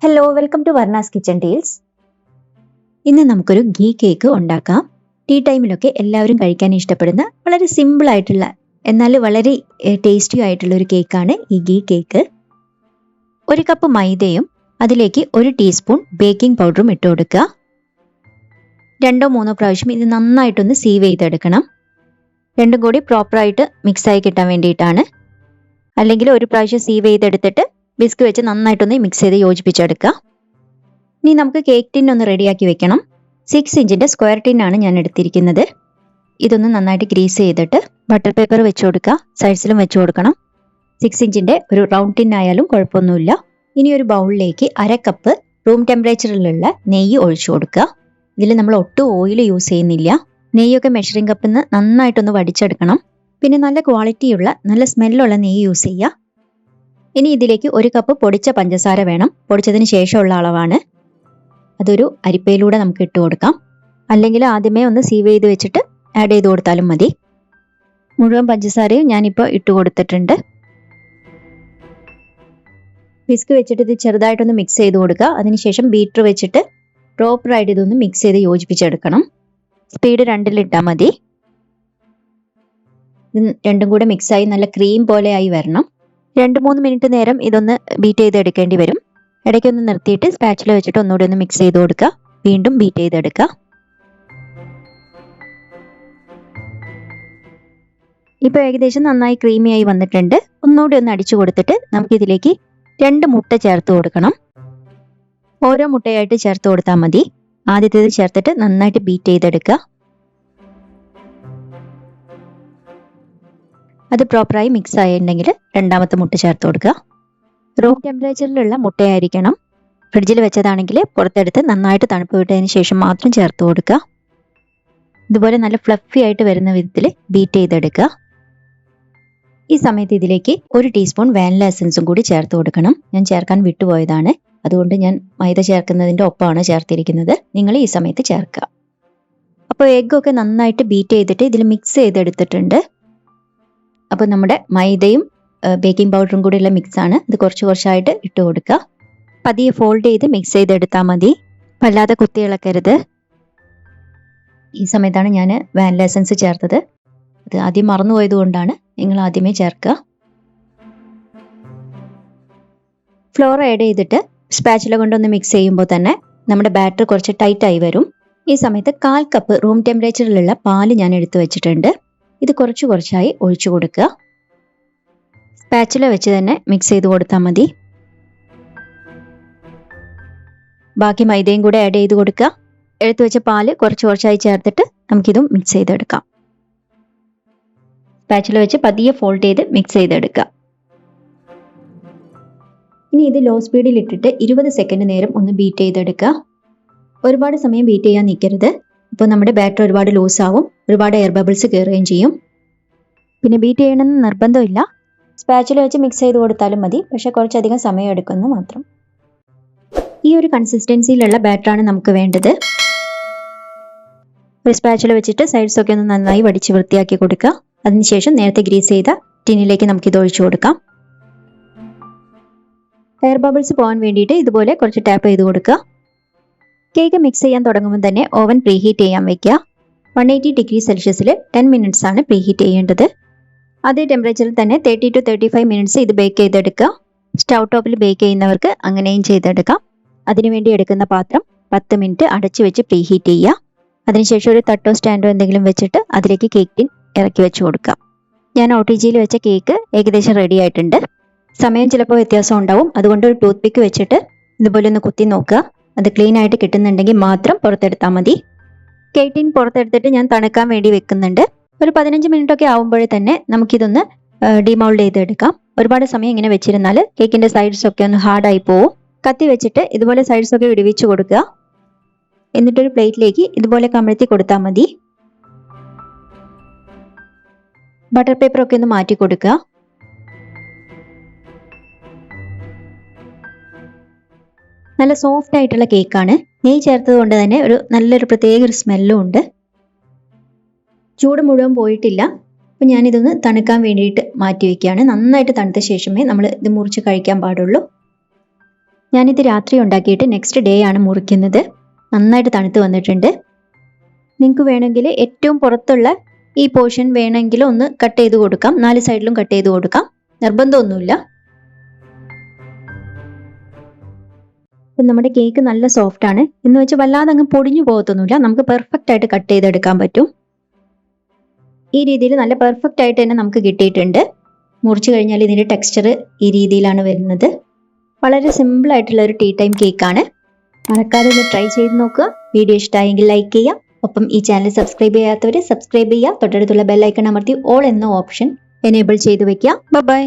Hello, welcome to Varna's kitchen tales. ഇന്ന് നമുക്കൊരു ghee cake ഉണ്ടാക്കാം. ടീ ടൈമിലൊക്കെ എല്ലാവരും കഴിക്കാൻ ഇഷ്ടപ്പെടുന്ന വളരെ സിമ്പിൾ ആയിട്ടുള്ള എന്നാൽ വളരെ ടേസ്റ്റി ആയിട്ടുള്ള ഒരു കേക്കാണ് ഈ ഗീ കേക്ക്. ഒരു കപ്പ് മൈദയും അതിലേക്ക് 1 ടീസ്പൂൺ ബേക്കിംഗ് പൗഡറും ഇട്ട് കൊടുക്കുക. 2-3 പ്രാവശ്യം ഇത് നന്നായിട്ടൊന്ന് സീവ് ചെയ്തെടുക്കണം. രണ്ടും കൂടി പ്രോപ്പറായിട്ട് മിക്സായി കിട്ടാൻ വേണ്ടിയിട്ടാണ്. അല്ലെങ്കിൽ ഒരു പ്രാവശ്യം സീവ് ചെയ്തെടുത്തിട്ട് വിസ്ക് വെച്ച് നന്നായിട്ടൊന്ന് മിക്സ് ചെയ്ത് യോജിപ്പിച്ചെടുക്കുക. ഇനി നമുക്ക് കേക്ക് ടിൻ ഒന്ന് റെഡിയാക്കി വെക്കണം. 6 ഇഞ്ചിൻ്റെ സ്ക്വയർ ടിന്നാണ് ഞാൻ എടുത്തിരിക്കുന്നത്. ഇതൊന്ന് നന്നായിട്ട് ഗ്രീസ് ചെയ്തിട്ട് ബട്ടർ പേപ്പർ വെച്ച് കൊടുക്കുക. സൈഡ്സിലും വെച്ച് കൊടുക്കണം. 6 ഇഞ്ചിൻ്റെ ഒരു റൗണ്ട് ടിൻ ആയാലും കുഴപ്പമൊന്നുമില്ല. ഇനി ഒരു ബൗളിലേക്ക് 1/2 കപ്പ് റൂം ടെമ്പറേച്ചറിലുള്ള നെയ്യ് ഒഴിച്ചു കൊടുക്കുക. ഇതിൽ നമ്മൾ ഒട്ടും ഓയിൽ യൂസ് ചെയ്യുന്നില്ല. നെയ്യൊക്കെ മെഷറിംഗ് കപ്പിൽ നിന്ന് നന്നായിട്ടൊന്ന് വടിച്ചെടുക്കണം. പിന്നെ നല്ല ക്വാളിറ്റിയുള്ള നല്ല സ്മെല്ലുള്ള നെയ്യ് യൂസ് ചെയ്യുക. ഇനി ഇതിലേക്ക് 1 കപ്പ് പൊടിച്ച പഞ്ചസാര വേണം. പൊടിച്ചതിന് ശേഷമുള്ള അളവാണ്. അതൊരു അരിപ്പയിലൂടെ നമുക്ക് ഇട്ട് കൊടുക്കാം. അല്ലെങ്കിൽ ആദ്യമേ ഒന്ന് സീവ് ചെയ്ത് വെച്ചിട്ട് ആഡ് ചെയ്ത് കൊടുത്താലും മതി. മുഴുവൻ പഞ്ചസാരയും ഞാനിപ്പോൾ ഇട്ട് കൊടുത്തിട്ടുണ്ട്. വിസ്ക് വെച്ചിട്ട് ഇത് ചെറുതായിട്ടൊന്ന് മിക്സ് ചെയ്ത് കൊടുക്കുക. അതിനുശേഷം ബീറ്റർ വെച്ചിട്ട് പ്രോപ്പറായിട്ട് ഇതൊന്ന് മിക്സ് ചെയ്ത് യോജിപ്പിച്ചെടുക്കണം. സ്പീഡ് 2-ൽ മതി. ഇത് രണ്ടും കൂടെ മിക്സായി നല്ല ക്രീം പോലെ ആയി വരണം. 2-3 മിനിറ്റ് നേരം ഇതൊന്ന് ബീറ്റ് ചെയ്തെടുക്കേണ്ടി വരും. ഇടയ്ക്കൊന്ന് നിർത്തിയിട്ട് സ്പാച്ചില വെച്ചിട്ട് ഒന്നുകൂടി ഒന്ന് മിക്സ് ചെയ്ത് കൊടുക്കുക. വീണ്ടും ബീറ്റ് ചെയ്തെടുക്കുക. ഇപ്പോൾ ഏകദേശം നന്നായി ക്രീമി ആയി വന്നിട്ടുണ്ട്. ഒന്നുകൂടി ഒന്ന് അടിച്ചു കൊടുത്തിട്ട് നമുക്കിതിലേക്ക് 2 മുട്ട ചേർത്ത് കൊടുക്കണം. ഓരോ മുട്ടയായിട്ട് ചേർത്ത് കൊടുത്താൽ മതി. ആദ്യത്തേത് ചേർത്തിട്ട് നന്നായിട്ട് ബീറ്റ് ചെയ്തെടുക്കുക. അത് പ്രോപ്പറായി മിക്സ് ആയിട്ടുണ്ടെങ്കിൽ രണ്ടാമത്തെ മുട്ട ചേർത്ത് കൊടുക്കുക. റൂം ടെമ്പറേച്ചറിലുള്ള മുട്ടയായിരിക്കണം. ഫ്രിഡ്ജിൽ വെച്ചതാണെങ്കിൽ പുറത്തെടുത്ത് നന്നായിട്ട് തണുപ്പ് വിട്ടതിന് ശേഷം മാത്രം ചേർത്ത് കൊടുക്കുക. ഇതുപോലെ നല്ല ഫ്ലഫി ആയിട്ട് വരുന്ന വിധത്തിൽ ബീറ്റ് ചെയ്തെടുക്കുക. ഈ സമയത്ത് ഇതിലേക്ക് 1 ടീസ്പൂൺ വാനില എസൻസും കൂടി ചേർത്ത് കൊടുക്കണം. ഞാൻ ചേർക്കാൻ വിട്ടുപോയതാണ്. അതുകൊണ്ട് ഞാൻ മൈദ ചേർക്കുന്നതിൻ്റെ ഒപ്പമാണ് ചേർത്തിരിക്കുന്നത്. നിങ്ങൾ ഈ സമയത്ത് ചേർക്കുക. അപ്പോൾ എഗ്ഗൊക്കെ നന്നായിട്ട് ബീറ്റ് ചെയ്തിട്ട് ഇതിൽ മിക്സ് ചെയ്തെടുത്തിട്ടുണ്ട്. അപ്പോൾ നമ്മുടെ മൈദയും ബേക്കിംഗ് പൗഡറും കൂടിയുള്ള മിക്സാണ്. ഇത് കുറച്ച് കുറച്ചായിട്ട് ഇട്ട് കൊടുക്കുക. പതിയെ ഫോൾഡ് ചെയ്ത് മിക്സ് ചെയ്തെടുത്താൽ മതി. വല്ലാതെ കുത്തി ഇളക്കരുത്. ഈ സമയത്താണ് ഞാൻ വാനില എസൻസ് ചേർത്തത്. അത് ആദ്യം മറന്നുപോയത് കൊണ്ടാണ്. നിങ്ങൾ ആദ്യമേ ചേർക്കുക. ഫ്ലോർ ആഡ് ചെയ്തിട്ട് സ്പാച്ചില കൊണ്ടൊന്ന് മിക്സ് ചെയ്യുമ്പോൾ തന്നെ നമ്മുടെ ബാറ്റർ കുറച്ച് ടൈറ്റായി വരും. ഈ സമയത്ത് 1/4 കപ്പ് റൂം ടെമ്പറേച്ചറിലുള്ള പാല് ഞാൻ എടുത്തു വെച്ചിട്ടുണ്ട്. ഇത് കുറച്ച് കുറച്ചായി ഒഴിച്ചു കൊടുക്കുക. സ്പാച്ചില വെച്ച് തന്നെ മിക്സ് ചെയ്ത് കൊടുത്താൽ മതി. ബാക്കി മൈദയും കൂടെ ആഡ് ചെയ്ത് കൊടുക്കുക. എടുത്തു വെച്ച പാല് കുറച്ച് കുറച്ചായി ചേർത്തിട്ട് നമുക്കിതും മിക്സ് ചെയ്തെടുക്കാം. സ്പാച്ചില വെച്ച് പതിയെ ഫോൾഡ് ചെയ്ത് മിക്സ് ചെയ്തെടുക്കുക. ഇനി ഇത് ലോ സ്പീഡിൽ ഇട്ടിട്ട് 20 സെക്കൻഡ് നേരം ഒന്ന് ബീറ്റ് ചെയ്തെടുക്കുക. ഒരുപാട് സമയം ബീറ്റ് ചെയ്യാൻ നിൽക്കരുത്. അപ്പോൾ നമ്മുടെ ബാറ്റർ ഒരുപാട് ലൂസ് ആവും. ഒരുപാട് എയർ ബബിൾസ് കയറുകയും ചെയ്യും. പിന്നെ ബീറ്റ് ചെയ്യണമെന്ന് നിർബന്ധമില്ല. സ്പാച്ചില വെച്ച് മിക്സ് ചെയ്ത് കൊടുത്താലും മതി. പക്ഷെ കുറച്ചധികം സമയം എടുക്കുന്നു മാത്രം. ഈ ഒരു കൺസിസ്റ്റൻസിയിലുള്ള ബാറ്ററാണ് നമുക്ക് വേണ്ടത്. ഒരു സ്പാച്ചില വെച്ചിട്ട് സൈഡ്സൊക്കെ ഒന്ന് നന്നായി വടിച്ച് വൃത്തിയാക്കി കൊടുക്കുക. അതിനുശേഷം നേരത്തെ ഗ്രീസ് ചെയ്ത ടിന്നിലേക്ക് നമുക്കിത് ഒഴിച്ചു കൊടുക്കാം. എയർ ബബിൾസ് പോകാൻ വേണ്ടിയിട്ട് ഇതുപോലെ കുറച്ച് ടാപ്പ് ചെയ്ത് കൊടുക്കുക. കേക്ക് മിക്സ് ചെയ്യാൻ തുടങ്ങുമ്പോൾ തന്നെ ഓവൻ പ്രീഹീറ്റ് ചെയ്യാൻ വെക്കുക. 180 ഡിഗ്രി സെൽഷ്യസിൽ 10 മിനിറ്റ്സ് ആണ് പ്രീഹീറ്റ് ചെയ്യേണ്ടത്. അതേ ടെമ്പറേച്ചറിൽ തന്നെ 30 to 35 മിനിറ്റ്സ് ഇത് ബേക്ക് ചെയ്തെടുക്കുക. സ്റ്റൗ ടോപ്പിൽ ബേക്ക് ചെയ്യുന്നവർക്ക് അങ്ങനെയും ചെയ്തെടുക്കാം. അതിനുവേണ്ടി എടുക്കുന്ന പാത്രം 10 മിനിറ്റ് അടച്ചു വെച്ച് പ്രീഹീറ്റ് ചെയ്യുക. അതിനുശേഷം ഒരു തട്ടോ സ്റ്റാൻഡോ എന്തെങ്കിലും വെച്ചിട്ട് അതിലേക്ക് കേക്ക് ടിൻ ഇറക്കി വെച്ച് കൊടുക്കുക. ഞാൻ OTGയിൽ വെച്ച കേക്ക് ഏകദേശം റെഡി ആയിട്ടുണ്ട്. സമയം ചിലപ്പോൾ വ്യത്യാസം ഉണ്ടാവും. അതുകൊണ്ട് ഒരു ടൂത്ത് പിക്ക് വെച്ചിട്ട് ഇതുപോലെ ഒന്ന് കുത്തി നോക്കുക. അത് ക്ലീൻ ആയിട്ട് കിട്ടുന്നുണ്ടെങ്കിൽ മാത്രം പുറത്തെടുത്താൽ മതി. കേക്ക് ടിൻ പുറത്തെടുത്തിട്ട് ഞാൻ തണുക്കാൻ വേണ്ടി വെക്കുന്നുണ്ട്. ഒരു 15 മിനിറ്റ് ഒക്കെ ആവുമ്പോഴേ തന്നെ നമുക്കിതൊന്ന് ഡിമോൾഡ് ചെയ്തെടുക്കാം. ഒരുപാട് സമയം ഇങ്ങനെ വെച്ചിരുന്നാൽ കേക്കിൻ്റെ സൈഡ്സൊക്കെ ഒന്ന് ഹാർഡായി പോവും. കത്തി വെച്ചിട്ട് ഇതുപോലെ സൈഡ്സൊക്കെ വിടുവിച്ച് കൊടുക്കുക. എന്നിട്ടൊരു പ്ലേറ്റിലേക്ക് ഇതുപോലെ കമഴ്ത്തി കൊടുത്താൽ മതി. ബട്ടർ പേപ്പറൊക്കെ ഒന്ന് മാറ്റി കൊടുക്കുക. നല്ല സോഫ്റ്റ് ആയിട്ടുള്ള കേക്കാണ്. നെയ്യ് ചേർത്തത് കൊണ്ട് തന്നെ നല്ലൊരു പ്രത്യേക ഒരു സ്മെല്ലും ഉണ്ട്. ചൂട് മുഴുവൻ പോയിട്ടില്ല. അപ്പോൾ ഞാനിതൊന്ന് തണുക്കാൻ വേണ്ടിയിട്ട് മാറ്റി വയ്ക്കുകയാണ്. നന്നായിട്ട് തണുത്ത ശേഷമേ നമ്മൾ ഇത് മുറിച്ച് കഴിക്കാൻ പാടുള്ളൂ. ഞാനിത് രാത്രി ഉണ്ടാക്കിയിട്ട് നെക്സ്റ്റ് ഡേ ആണ് മുറിക്കുന്നത്. നന്നായിട്ട് തണുത്ത് വന്നിട്ടുണ്ട്. നിങ്ങൾക്ക് വേണമെങ്കിൽ ഏറ്റവും പുറത്തുള്ള ഈ പോർഷൻ വേണമെങ്കിൽ ഒന്ന് കട്ട് ചെയ്ത് കൊടുക്കാം. 4 സൈഡിലും കട്ട് ചെയ്ത് കൊടുക്കാം, നിർബന്ധമൊന്നുമില്ല. അപ്പം നമ്മുടെ കേക്ക് നല്ല സോഫ്റ്റ് ആണ് എന്ന് വെച്ച് വല്ലാതെ അങ്ങ് പൊടിഞ്ഞു പോകത്തൊന്നുമില്ല. നമുക്ക് പെർഫെക്റ്റ് ആയിട്ട് കട്ട് ചെയ്തെടുക്കാൻ പറ്റും. ഈ രീതിയിൽ നല്ല പെർഫെക്റ്റ് ആയിട്ട് തന്നെ നമുക്ക് കിട്ടിയിട്ടുണ്ട്. മുറിച്ച് കഴിഞ്ഞാൽ ഇതിൻ്റെ ടെക്സ്ചർ ഈ രീതിയിലാണ് വരുന്നത്. വളരെ സിമ്പിൾ ആയിട്ടുള്ള ഒരു ടീ ടൈം കേക്കാണ്. മറക്കാതെ ഒന്ന് ട്രൈ ചെയ്ത് നോക്കുക. വീഡിയോ ഇഷ്ടമായെങ്കിൽ ലൈക്ക് ചെയ്യുക. ഒപ്പം ഈ ചാനൽ സബ്സ്ക്രൈബ് ചെയ്യാത്തവർ സബ്സ്ക്രൈബ് ചെയ്യുക. തൊട്ടടുത്തുള്ള ബെൽ ഐക്കൺ അമർത്തി ഓൾ എന്ന ഓപ്ഷൻ എനേബിൾ ചെയ്ത് വെക്കുക. ബൈ.